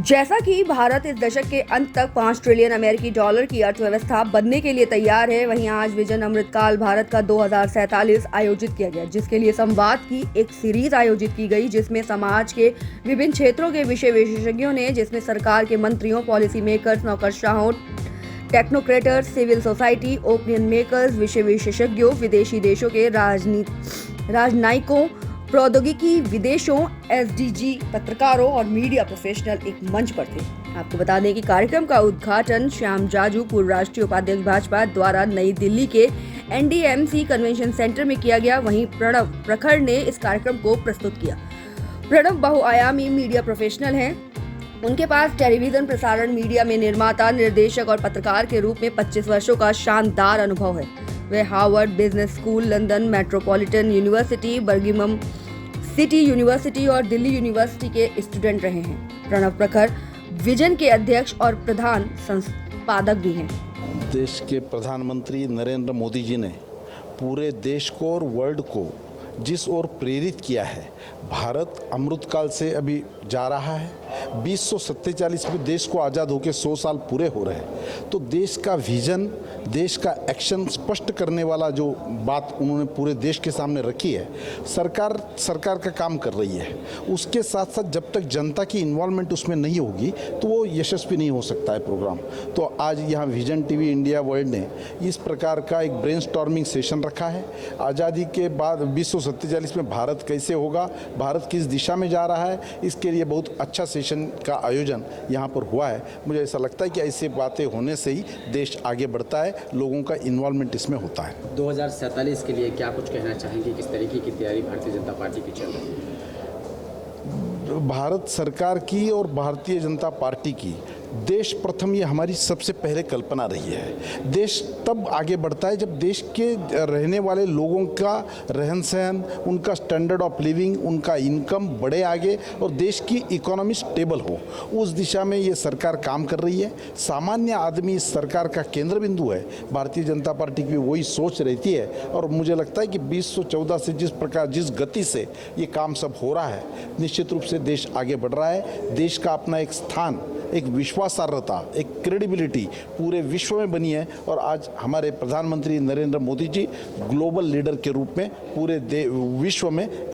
जैसा कि भारत इस दशक के अंत तक 5 ट्रिलियन अमेरिकी डॉलर की अर्थव्यवस्था बनने के लिए तैयार है, वहीं आज विजन अमृतकाल भारत का 2047 आयोजित किया गया, जिसके लिए संवाद की एक सीरीज आयोजित की गई, जिसमें समाज के विभिन्न क्षेत्रों के विषय विशेषज्ञों ने, जिसमें सरकार के मंत्रियों, पॉलिसी मेकर्स, नौकरशाहों, टेक्नोक्रेटर्स, सिविल सोसाइटी, ओपिनियन मेकर्स, विषय विशेषज्ञों, विदेशी देशों के राजनयिकों, प्रौद्योगिकी विदेशों, एसडीजी पत्रकारों और मीडिया प्रोफेशनल एक मंच पर थे। आपको बता दें कि कार्यक्रम का उद्घाटन श्याम जाजू, पूर्व राष्ट्रीय उपाध्यक्ष भाजपा, द्वारा नई दिल्ली के एनडीएमसी कन्वेंशन सेंटर में किया गया। वहीं प्रणव प्रखर ने इस कार्यक्रम को प्रस्तुत किया। प्रणव बहुआयामी मीडिया प्रोफेशनल हैं। उनके पास टेलीविजन प्रसारण, मीडिया में निर्माता, निर्देशक और पत्रकार के रूप में 25 वर्षों का शानदार अनुभव है। वे Harvard Business School, London Metropolitan University, Birmingham City University और दिल्ली यूनिवर्सिटी के स्टूडेंट रहे हैं। प्रणव प्रखर विजन के अध्यक्ष और प्रधान संपादक भी हैं। देश के प्रधानमंत्री नरेंद्र मोदी जी ने पूरे देश को और वर्ल्ड को जिस ओर प्रेरित किया है, भारत अमृतकाल से अभी जा रहा है। 2047 में देश को आज़ाद होकर 100 साल पूरे हो रहे हैं, तो देश का विजन, देश का एक्शन स्पष्ट करने वाला जो बात उन्होंने पूरे देश के सामने रखी है, सरकार का काम कर रही है। उसके साथ साथ जब तक जनता की इन्वॉल्वमेंट उसमें नहीं होगी तो वो यशस्वी नहीं हो सकता है प्रोग्राम। तो आज यहाँ विजन टीवी इंडिया वर्ल्ड ने इस प्रकार का एक ब्रेनस्टॉर्मिंग सेशन रखा है। आज़ादी के बाद 2047 में भारत कैसे होगा, भारत किस दिशा में जा रहा है, इसके लिए बहुत अच्छा सेशन का आयोजन यहाँ पर हुआ है। मुझे ऐसा लगता है कि ऐसी बातें होने से ही देश आगे बढ़ता है, लोगों का इन्वॉल्वमेंट इसमें होता है। 2047 के लिए क्या कुछ कहना चाहेंगे, किस तरीके की तैयारी भारतीय जनता पार्टी की चल रही है? भारत सरकार की और भारतीय जनता पार्टी की देश प्रथम, ये हमारी सबसे पहले कल्पना रही है। देश तब आगे बढ़ता है जब देश के रहने वाले लोगों का रहन सहन, उनका स्टैंडर्ड ऑफ लिविंग, उनका इनकम बढ़े आगे और देश की इकोनॉमी स्टेबल हो। उस दिशा में ये सरकार काम कर रही है। सामान्य आदमी इस सरकार का केंद्र बिंदु है। भारतीय जनता पार्टी की वही सोच रहती है और मुझे लगता है कि 2014 से जिस प्रकार, जिस गति से ये काम सब हो रहा है, निश्चित रूप से देश आगे बढ़ रहा है। देश का अपना एक स्थान, एक विश्वासार्हता, एक क्रेडिबिलिटी पूरे विश्व में बनी है और आज हमारे प्रधानमंत्री नरेंद्र मोदी जी ग्लोबल लीडर के रूप में पूरे विश्व में